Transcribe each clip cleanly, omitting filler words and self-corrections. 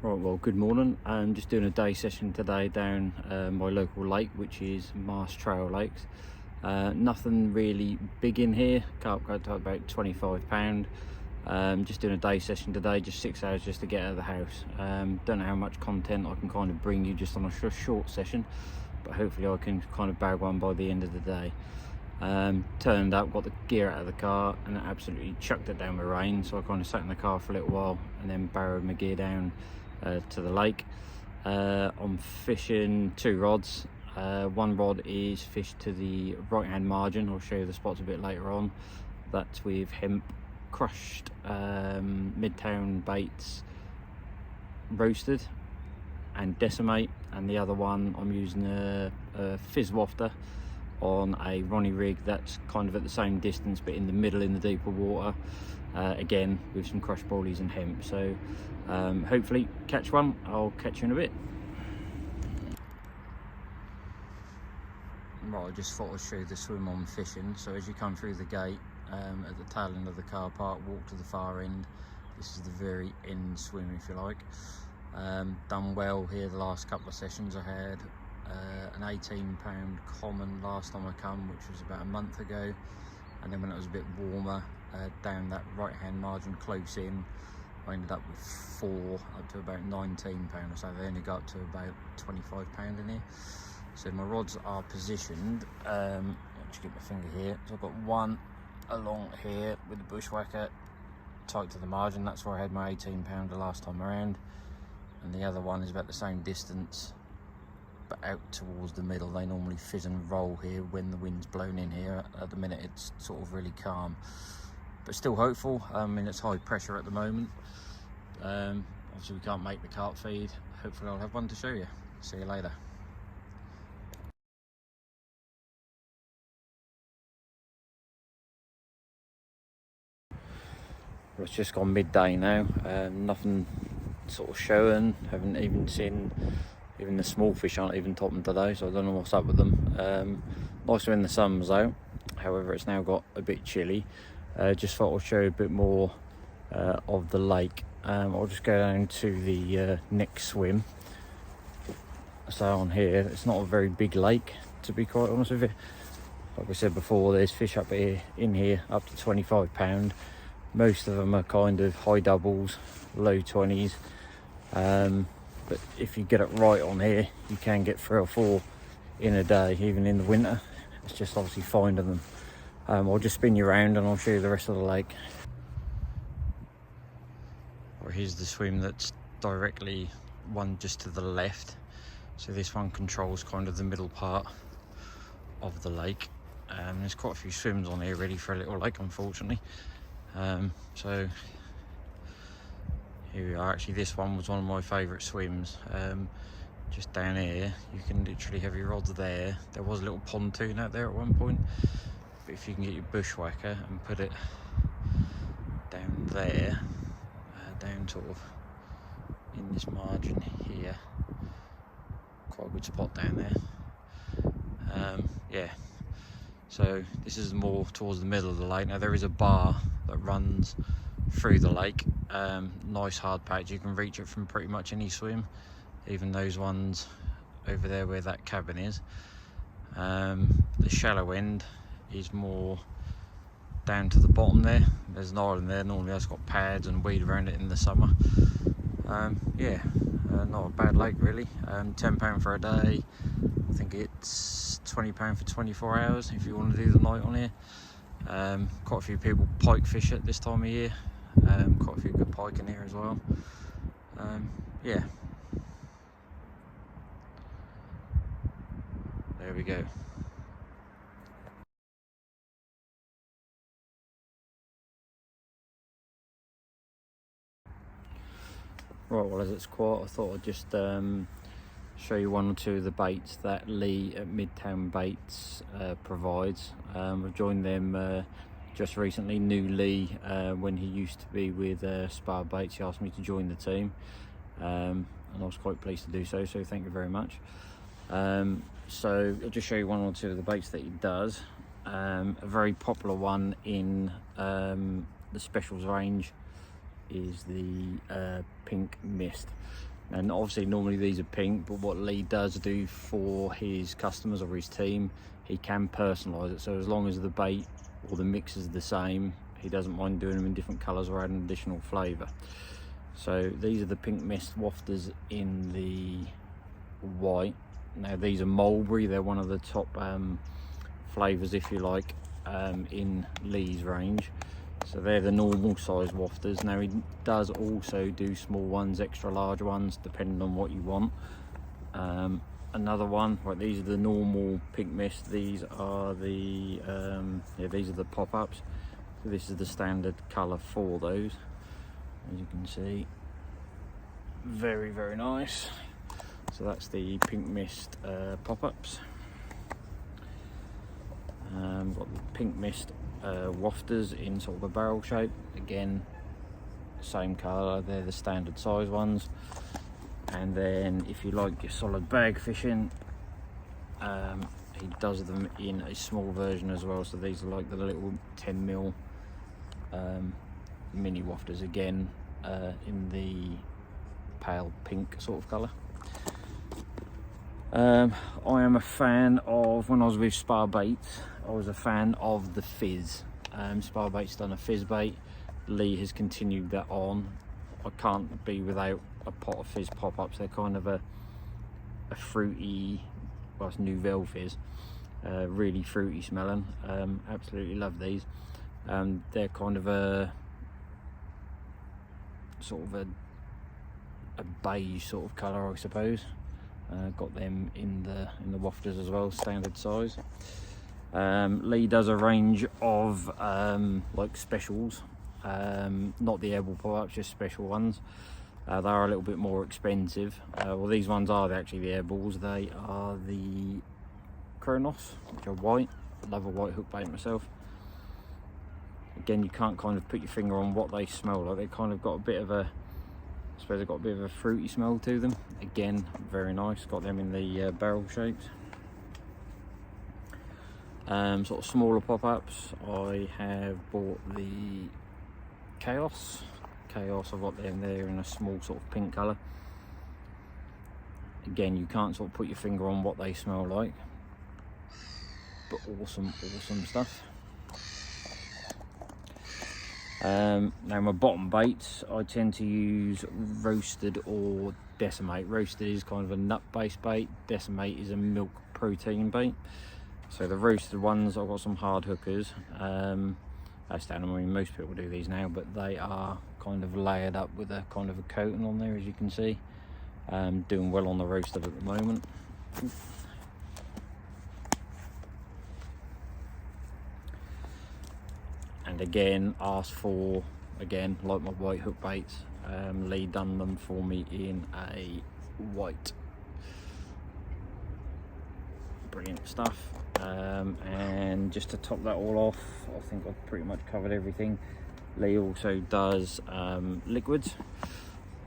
Right, well, good morning. I'm just doing a day session today down my local lake, which is Marsh Trial Lakes. Nothing really big in here. Carp got to about £25. Just doing a day session today, just 6 hours just to get out of the house. Don't know how much content I can kind of bring you just on a short session, but hopefully I can kind of bag one by the end of the day. Turned up, got the gear out of the car, and it absolutely chucked it down with rain, so I kind of sat in the car for a little while and then barrowed my gear down to the lake. I'm fishing two rods. One rod is fished to the right hand margin. I'll show you the spots a bit later on. That's with hemp crushed Midtown baits roasted and decimate, and the other one I'm using a fizz wafter on a Ronnie rig that's kind of at the same distance but in the middle in the deeper water, again with some crushed boilies and hemp. So hopefully catch one. I'll catch you in a bit. Right, I just thought I'd show you the swim I'm fishing. So as you come through the gate at the tail end of the car park, walk to the far end. This is the very end swim, if you like. Done well here the last couple of sessions. I had an £18 common last time I come, which was about a month ago, and then when it was a bit warmer down that right hand margin close in, I ended up with 4 up to about £19 or so. They only got up to about £25 in here. So my rods are positioned, I'll just get my finger here, so I've got one along here with the bushwhacker tight to the margin. That's where I had my £18 the last time around, and the other one is about the same distance but out towards the middle. They normally fizz and roll here when the wind's blown in here. At the minute it's sort of really calm, but still hopeful. I mean, it's high pressure at the moment. Obviously we can't make the carp feed. Hopefully I'll have one to show you. See you later. It's just gone midday now. Nothing sort of showing. Haven't even seen, even the small fish aren't even topping today, so I don't know what's up with them. Nice when the sun's out, however it's now got a bit chilly. Just thought I'd show you a bit more of the lake. I'll just go down to the next swim. So on here, it's not a very big lake, to be quite honest with you. Like I said before, there's fish up here in here up to £25. Most of them are kind of high doubles, low 20s. But if you get it right on here, you can get 3 or 4 in a day, even in the winter. It's just obviously finding them. I'll just spin you around and I'll show you the rest of the lake. Well, here's the swim that's directly one just to the left. So this one controls kind of the middle part of the lake. There's quite a few swims on here ready for a little lake, unfortunately. So here we are. Actually, this one was one of my favourite swims. Just down here, you can literally have your rods there. There was a little pontoon out there at one point, but if you can get your bushwhacker and put it down there, down sort of in this margin here, quite a good spot down there. Yeah, so this is more towards the middle of the lake. Now there is a bar that runs through the lake. Nice hard patch, you can reach it from pretty much any swim, even those ones over there where that cabin is. The shallow end is more down to the bottom there. There's an island there, normally that's got pads and weed around it in the summer. Yeah, not a bad lake really. £10 for a day. I think it's £20 for 24 hours if you want to do the night on here. Quite a few people pike fish at this time of year. Quite a few good pike in here as well. Yeah, there we go. Right, well, as it's quiet, I thought I'd just show you one or two of the baits that Lee at Midtown Baits provides. I've joined them just recently. Knew Lee when he used to be with Spar Baits. He asked me to join the team, and I was quite pleased to do so, so thank you very much. So I'll just show you one or two of the baits that he does. A very popular one in the specials range is the pink mist. And obviously normally these are pink, but what Lee does do for his customers or his team, he can personalise it. So as long as the bait or the mix is the same, he doesn't mind doing them in different colours or adding additional flavour. So these are the pink mist wafters in the white. Now these are mulberry, they're one of the top flavours, if you like, in Lee's range. So they're the normal size wafters. Now he does also do small ones, extra large ones, depending on what you want. Another one, right, these are the normal pink mist. These are the these are the pop-ups. So this is the standard colour for those. As you can see, very, very nice. So that's the pink mist pop-ups. Got the pink mist wafters in sort of a barrel shape. Again, same colour, they're the standard size ones. And then if you like your solid bag fishing, he does them in a small version as well. So these are like the little 10mm mini wafters, again in the pale pink sort of colour. I am a fan of, when I was with Spar Baits, I was a fan of the fizz. Spar Baits done a fizz bait. Lee has continued that on. I can't be without a pot of fizz pop-ups. They're kind of a fruity, well, it's Nouvelle fizz, really fruity smelling. Absolutely love these. They're kind of a sort of a beige sort of colour, I suppose. Got them in the wafters as well, standard size. Lee does a range of like specials, not the airball pop-ups, just special ones. They are a little bit more expensive. Well, these ones are actually the airballs. They are the Kronos, which are white. I love a white hook bait myself. Again, you can't kind of put your finger on what they smell like. They kind of got a bit of a, I suppose they've got a bit of a fruity smell to them. Again, very nice. Got them in the barrel shapes. Sort of smaller pop-ups. I have bought the Chaos. I've got them there in a small sort of pink colour. Again, you can't sort of put your finger on what they smell like, but awesome stuff. Now my bottom baits, I tend to use roasted or decimate. Roasted is kind of a nut based bait, decimate is a milk protein bait. So the roasted ones, I've got some hard hookers. That's down, I mean most people do these now, but they are kind of layered up with a kind of a coating on there, as you can see. Doing well on the roasted at the moment. And again, asked for, again, like my white hook baits, Lee done them for me in a white. Brilliant stuff. And just to top that all off, I think I've pretty much covered everything. Lee also does liquids.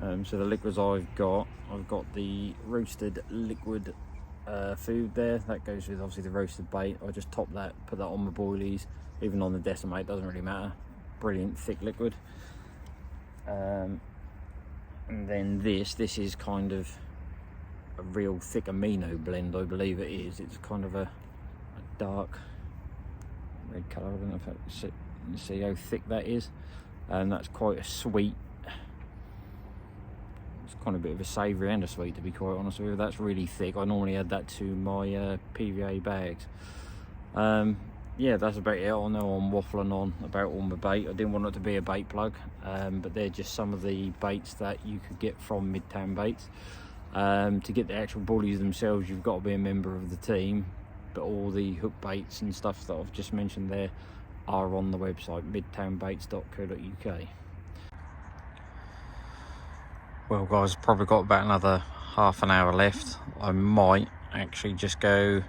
So the liquids I've got the roasted liquid food there. That goes with obviously the roasted bait. I just top that, put that on my boilies, even on the decimate, doesn't really matter. Brilliant thick liquid. And then this is kind of a real thick amino blend, I believe it is. It's kind of a dark red colour. I don't know if you see how thick that is. And that's quite a sweet, it's kind of a bit of a savoury and a sweet, to be quite honest with you. That's really thick. I normally add that to my PVA bags. Yeah, that's about it. I know I'm waffling on about all my bait. I didn't want it to be a bait plug, but they're just some of the baits that you could get from Midtown Baits. To get the actual bullies themselves, you've got to be a member of the team, but all the hook baits and stuff that I've just mentioned there are on the website, midtownbaits.co.uk. Well guys, probably got about another half an hour left. I might actually just go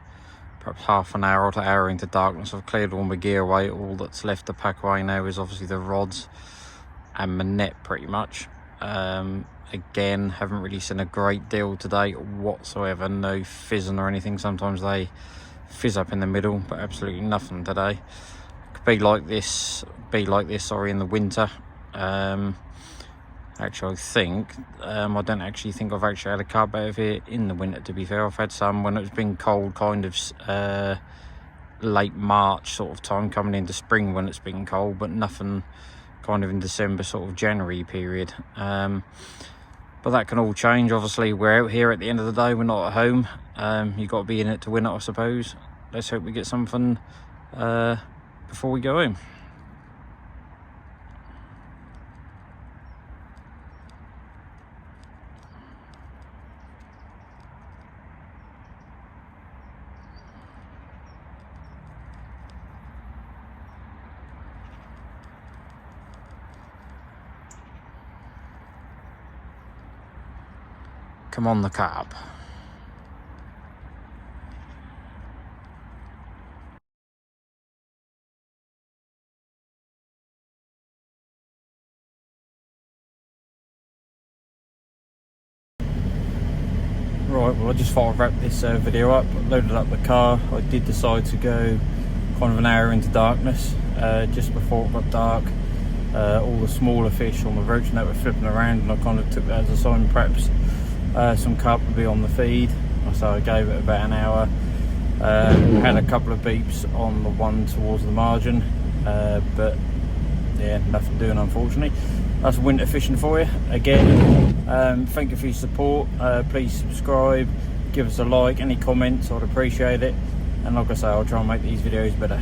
perhaps half an hour to hour into darkness. I've cleared all my gear away. All that's left to pack away now is obviously the rods and my net, pretty much. Again, haven't really seen a great deal today whatsoever. No fizzing or anything. Sometimes they fizz up in the middle, but absolutely nothing today. Could be like this, sorry, in the winter. Actually, I think I don't actually think I've actually had a carp out of here in the winter, to be fair. I've had some when it's been cold, kind of late March sort of time, coming into spring when it's been cold, but nothing kind of in December, sort of January period. But that can all change. Obviously, we're out here at the end of the day, we're not at home. You've got to be in it to win it, I suppose. Let's hope we get something before we go home. Come on, the carp. Right, well, I just thought I'd wrap this video up. I loaded up the car. I did decide to go kind of an hour into darkness, just before it got dark. All the smaller fish on the roach net were flipping around, and I kind of took that as a sign perhaps some carp would be on the feed. So I gave it about an hour. Had a couple of beeps on the one towards the margin, but yeah, nothing doing, unfortunately. That's winter fishing for you. Again, thank you for your support. Please subscribe, give us a like, any comments, I'd appreciate it. And like I say, I'll try and make these videos better.